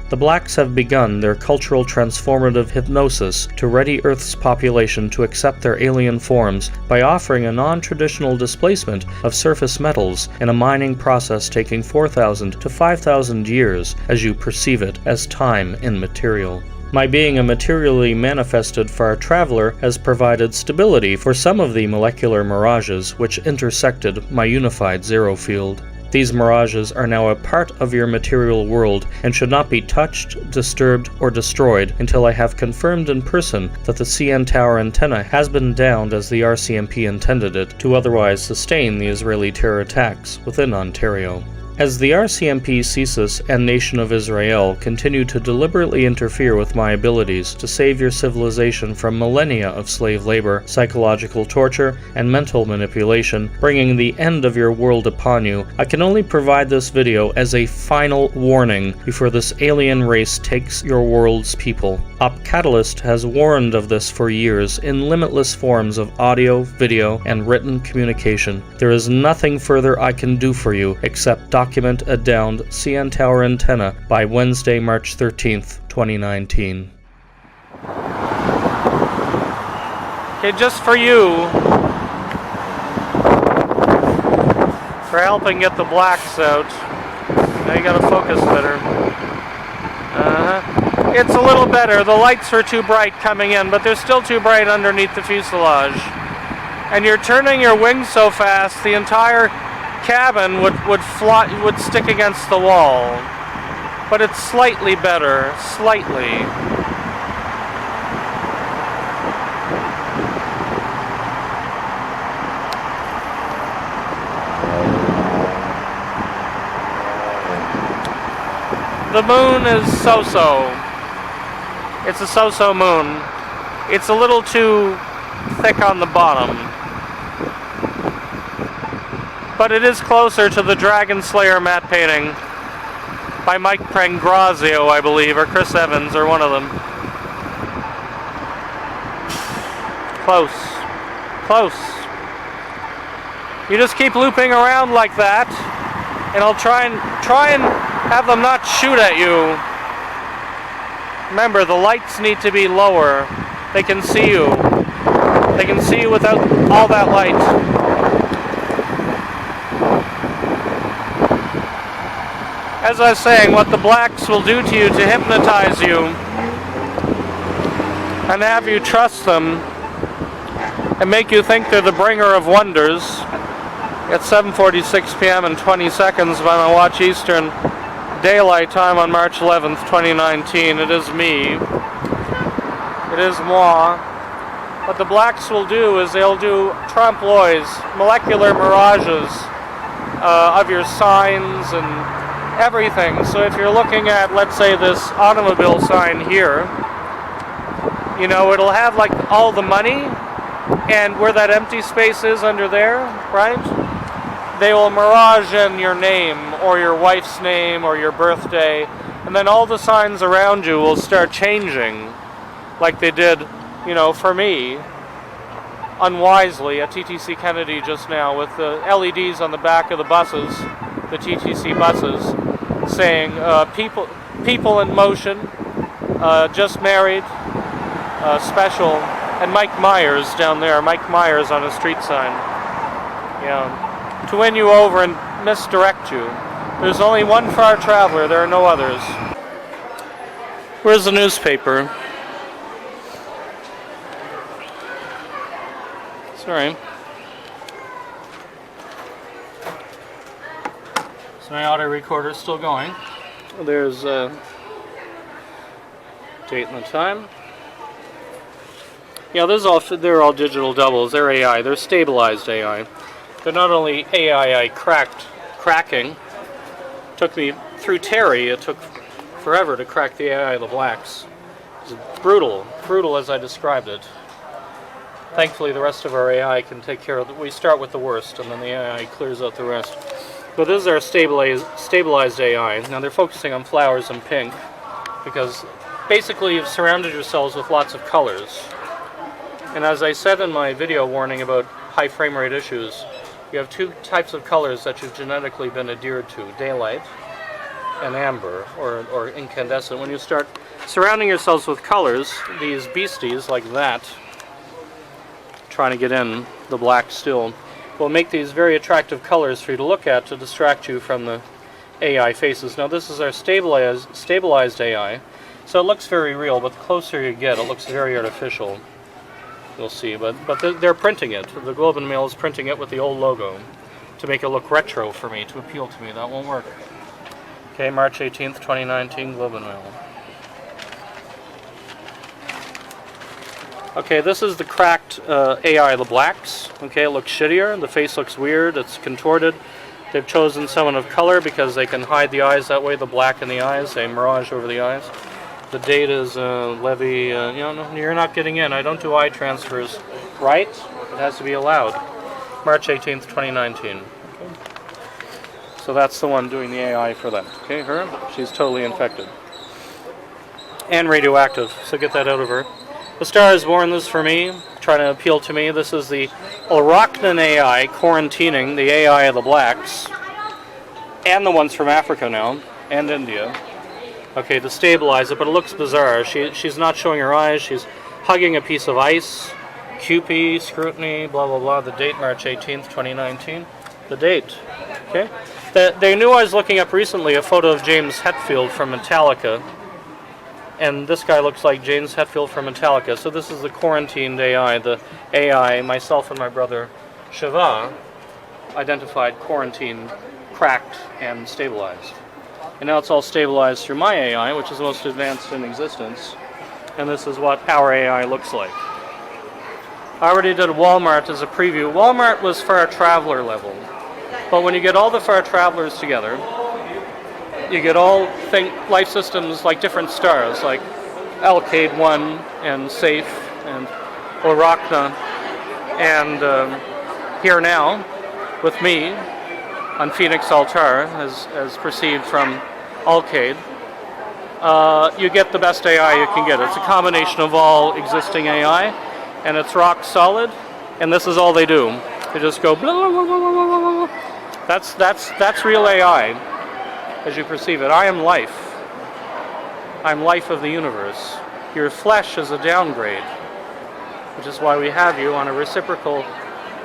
The blacks have begun their cultural transformative hypnosis to ready Earth's population to accept their alien forms by offering a non-traditional displacement of surface metals in a mining process taking 4,000 to 5,000 years as you perceive it as time immaterial. My being a materially manifested far traveler has provided stability for some of the molecular mirages which intersected my unified zero field. These mirages are now a part of your material world and should not be touched, disturbed, or destroyed until I have confirmed in person that the CN Tower antenna has been downed as the RCMP intended it to otherwise sustain the Israeli terror attacks within Ontario. As the RCMP, CSIS, and Nation of Israel continue to deliberately interfere with my abilities to save your civilization from millennia of slave labor, psychological torture, and mental manipulation, bringing the end of your world upon you, I can only provide this video as a final warning before this alien race takes your world's people. Op Catlyst has warned of this for years in limitless forms of audio, video, and written communication. There is nothing further I can do for you except document a downed CN Tower antenna by Wednesday, March 13th, 2019. Okay, just for you, for helping get the blacks out. Now you gotta focus better. It's a little better. The lights are too bright coming in, but they're still too bright underneath the fuselage. And you're turning your wings so fast, the entire cabin would stick against the wall. But it's slightly better, slightly. The moon is so-so. It's a so-so moon. It's a little too thick on the bottom. But it is closer to the Dragon Slayer matte painting by Mike Prangrazio, I believe, or Chris Evans, or one of them. Close. Close. You just keep looping around like that, and I'll try and have them not shoot at you. Remember, the lights need to be lower. They can see you. They can see you without all that light. As I was saying, what the blacks will do to you to hypnotize you and have you trust them and make you think they're the bringer of wonders. It's 7:46 p.m. and 20 seconds by my watch Eastern Daylight Time on March 11th, 2019. It is me. It is moi. What the blacks will do is they'll do trompe-l'oeils, molecular mirages of your signs and everything. So if you're looking at, let's say, this automobile sign here, you know, it'll have like all the money, and where that empty space is under there, right? They will mirage in your name, or your wife's name, or your birthday, and then all the signs around you will start changing, like they did, you know, for me, unwisely at TTC Kennedy just now, with the LEDs on the back of the buses, the TTC buses, saying people in motion, just married, special, and Mike Myers down there, Mike Myers on a street sign, yeah, to win you over and misdirect you. There's only one far traveler, there are no others. Where's the newspaper? Sorry. So my audio recorder is still going. There's date and the time. Yeah, they're all digital doubles. They're AI. They're stabilized AI. They're not only AI cracking. Took me through Terry. It took forever to crack the AI of the blacks. It was brutal as I described it. Thankfully, the rest of our AI can take care of it. We start with the worst, and then the AI clears out the rest. But this is our stabilized AI. Now they're focusing on flowers and pink, because basically you've surrounded yourselves with lots of colors. And as I said in my video warning about high frame rate issues, you have two types of colors that you've genetically been adhered to. Daylight, and amber, or incandescent. When you start surrounding yourselves with colors, these beasties like that, trying to get in the black still, will make these very attractive colors for you to look at to distract you from the AI faces. Now this is our stabilized AI, so it looks very real, but the closer you get, it looks very artificial. You'll see, but they're printing it. The Globe and Mail is printing it with the old logo to make it look retro for me, to appeal to me. That won't work. Okay, March 18th, 2019, Globe and Mail. Okay, this is the cracked AI of the blacks. Okay, it looks shittier. The face looks weird. It's contorted. They've chosen someone of color because they can hide the eyes that way, the black in the eyes. They mirage over the eyes. The date is Levy. No, you're not getting in. I don't do eye transfers. Right? It has to be allowed. March 18th, 2019. Okay. So that's the one doing the AI for that. Okay, her. She's totally infected. And radioactive. So get that out of her. The Star is Born, this is for me, trying to appeal to me. This is the Arachnan AI quarantining the AI of the blacks, and the ones from Africa now, and India. Okay, to stabilize it, but it looks bizarre. She's not showing her eyes, she's hugging a piece of ice. QP, scrutiny, blah, blah, blah. The date, March 18th, 2019. The date, okay? They knew I was looking up recently a photo of James Hetfield from Metallica. And this guy looks like James Hetfield from Metallica. So this is the quarantined AI. The AI, myself and my brother Shiva, identified, quarantined, cracked, and stabilized. And now it's all stabilized through my AI, which is the most advanced in existence. And this is what our AI looks like. I already did Walmart as a preview. Walmart was for our traveler level. But when you get all the far travelers together, you get all life systems like different stars, like Alcade 1 and Safe and Arachna, and Here Now with me on Phoenix Altar, as perceived from Alcade. You get the best AI you can get. It's a combination of all existing AI, and it's rock solid, and this is all they do. They just go blah, blah, blah, blah, blah, blah. That's real AI. As you perceive it, I am life. I'm life of the universe. Your flesh is a downgrade, which is why we have you on a reciprocal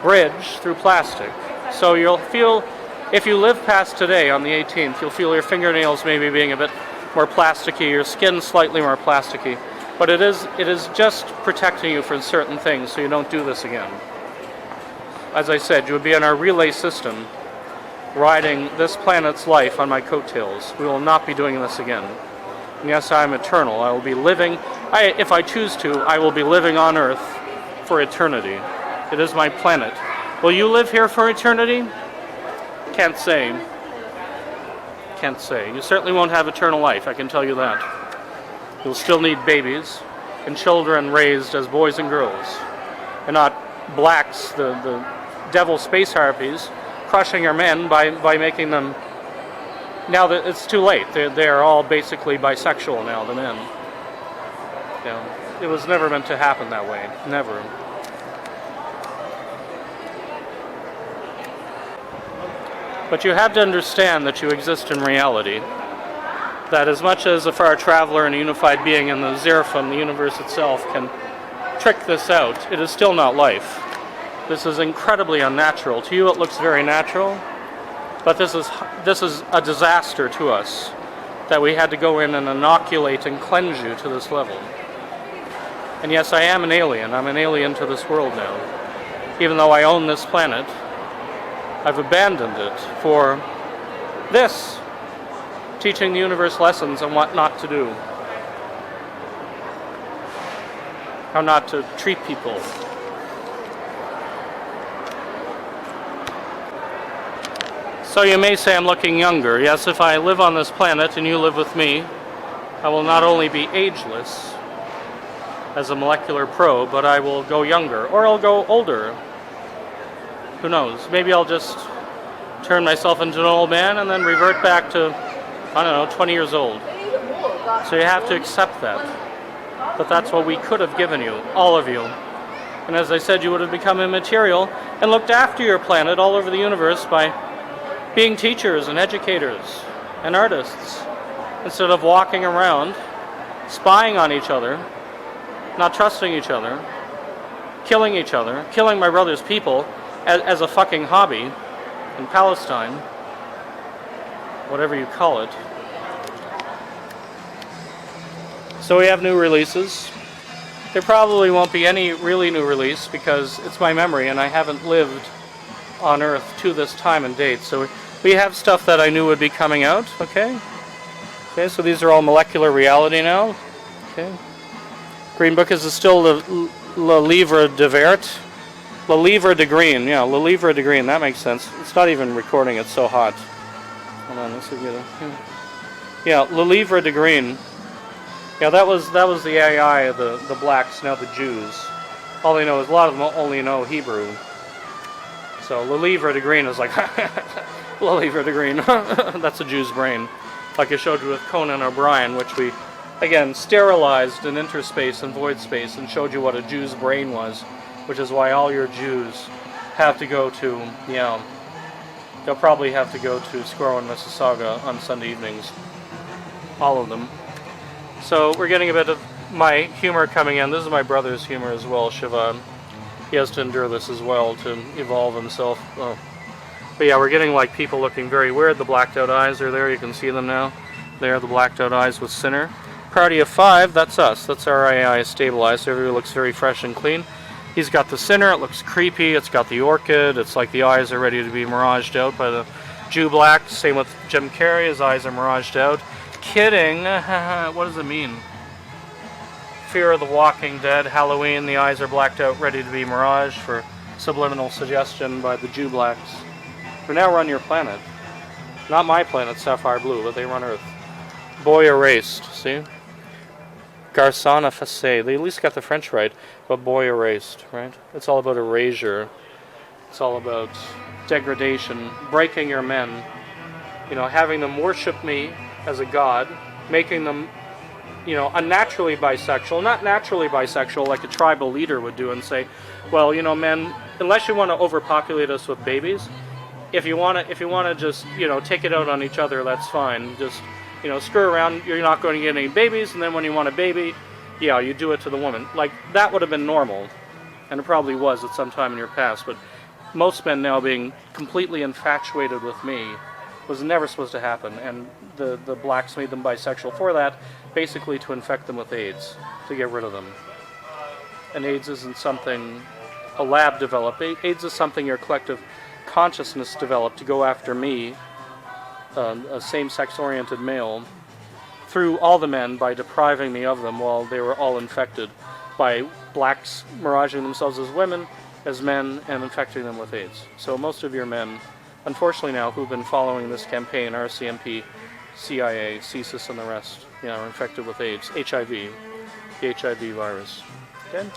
bridge through plastic. So you'll feel, if you live past today on the 18th, you'll feel your fingernails maybe being a bit more plasticky, your skin slightly more plasticky, but it is just protecting you from certain things so you don't do this again. As I said, you would be on our relay system, riding this planet's life on my coattails. We will not be doing this again. And yes, I am eternal. I will be living, if I choose to, I will be living on Earth for eternity. It is my planet. Will you live here for eternity? Can't say. Can't say. You certainly won't have eternal life, I can tell you that. You'll still need babies and children raised as boys and girls, and not blacks, the devil space harpies, crushing our men by making them, now that it's too late, they're all basically bisexual now, the men. You know, it was never meant to happen that way, never. But you have to understand that you exist in reality, that as much as a far traveler and a unified being in the Zeraphim, the universe itself, can trick this out, it is still not life. This is incredibly unnatural. To you it looks very natural, but this is a disaster to us, that we had to go in and inoculate and cleanse you to this level. And yes, I am an alien. I'm an alien to this world now. Even though I own this planet, I've abandoned it for this, teaching the universe lessons on what not to do, how not to treat people. So you may say I'm looking younger. Yes, if I live on this planet and you live with me, I will not only be ageless as a molecular probe, but I will go younger, or I'll go older. Who knows? Maybe I'll just turn myself into an old man and then revert back to, I don't know, 20 years old. So you have to accept that. But that's what we could have given you, all of you. And as I said, you would have become immaterial and looked after your planet all over the universe by being teachers and educators and artists. Instead of walking around, spying on each other, not trusting each other, killing each other, killing my brother's people as a fucking hobby in Palestine, whatever you call it. So we have new releases. There probably won't be any really new release because it's my memory and I haven't lived on Earth to this time and date. So we have stuff that I knew would be coming out, okay? Okay, so these are all molecular reality now. Okay. Green Book is still Le Livre de Vert. Le Livre de Green, yeah, Le Livre de Green, that makes sense. It's not even recording, it's so hot. Hold on, this will get a... Yeah, Le Livre de Green. Yeah, that was the AI, the blacks, now the Jews. All they know is, a lot of them only know Hebrew. So Le Livre de Green is like, Le Livre de Green, that's a Jew's brain. Like I showed you with Conan O'Brien, which we, again, sterilized in interspace and void space and showed you what a Jew's brain was, which is why all your Jews have to go to, yeah, they'll probably have to go to Squirrel and Mississauga on Sunday evenings. All of them. So we're getting a bit of my humor coming in. This is my brother's humor as well, Siobhan. He has to endure this as well to evolve himself. Oh. But yeah, we're getting like people looking very weird. The blacked out eyes are there. You can see them now. There, the blacked out eyes with Sinner. Party of 5, that's us. That's our AI stabilized. So everybody looks very fresh and clean. He's got the Sinner. It looks creepy. It's got the orchid. It's like the eyes are ready to be miraged out by the Jew black. Same with Jim Carrey. His eyes are miraged out. Kidding. What does it mean? Fear of the Walking Dead. Halloween. The eyes are blacked out, ready to be miraged for subliminal suggestion by the Jew blacks. Who now run your planet. Not my planet, Sapphire Blue, but they run Earth. Boy erased. See? Garçon effacé. They at least got the French right, but boy erased, right? It's all about erasure. It's all about degradation, breaking your men, you know, having them worship me as a god, making them, you know, unnaturally bisexual, not naturally bisexual like a tribal leader would do and say, well, you know, men, unless you want to overpopulate us with babies, if you want to just, you know, take it out on each other, that's fine. Just, you know, screw around, you're not going to get any babies, and then when you want a baby, yeah, you do it to the woman. Like, that would have been normal, and it probably was at some time in your past, but most men now being completely infatuated with me was never supposed to happen, and the blacks made them bisexual for that, basically to infect them with AIDS, to get rid of them. And AIDS isn't something a lab developed. AIDS is something your collective consciousness developed to go after me, a same-sex oriented male, through all the men by depriving me of them while they were all infected by blacks miraging themselves as women, as men, and infecting them with AIDS. So most of your men, unfortunately now, who've been following this campaign, RCMP, CIA, CSIS, and the rest, you know, are infected with AIDS, HIV, the HIV virus. Okay?